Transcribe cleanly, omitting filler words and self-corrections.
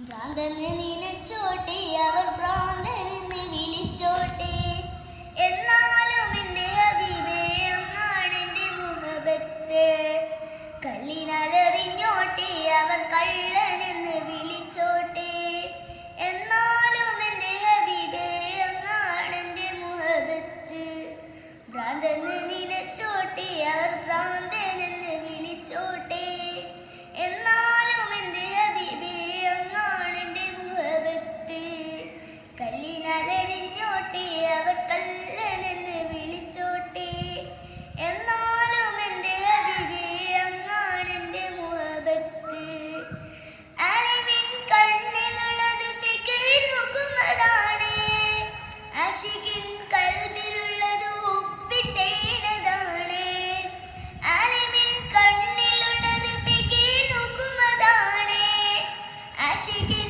ഭ്രാന്തന് നിനച്ചോട്ടെ അവർ ഭ്രാന്തനെന്ന് വിളിച്ചോട്ടെ, എന്നാലും എൻ്റെ ഹബീബേ അങ്ങാണെൻ്റെ മുഹബത്ത്. കല്ലിനാലെറിഞ്ഞോട്ടെ അവർ കള്ളനെന്ന് വിളിച്ചോട്ടെ, എന്നാലും എൻ്റെ ഹബീബേ അങ്ങാണെൻ്റെ മുഹബത്ത്. ഭ്രാന്തന് നിനച്ചോട്ടെ അവർ ഭ്രാന്തനെന്ന് വിളിച്ചോട്ടെ, എന്നാലും എൻ്റെ ഹബീബേ അങ്ങാണെൻ്റെ മുഹബത്ത്. കല്ലിനാലെറിഞ്ഞോട്ടെ അവർ കള്ളനെന്ന് വിളിച്ചോട്ടെ, എന്നാലും എൻ്റെ ഹബീബേ അങ്ങാണെൻ്റെ മുഹബത്ത്. അലിമിൻ കണ്ണിലുള്ളത് ഫിക്റിൻ മുഖമതാണ്, ആശിഖിൻ കൽബിലുള്ളത് ഉപ്പിട്ടേനതാണ്. അലിമിൻ കണ്ണിലുള്ളത് ഫിക്റിൻ മുഖമതാണ്, ആശിഖിൻ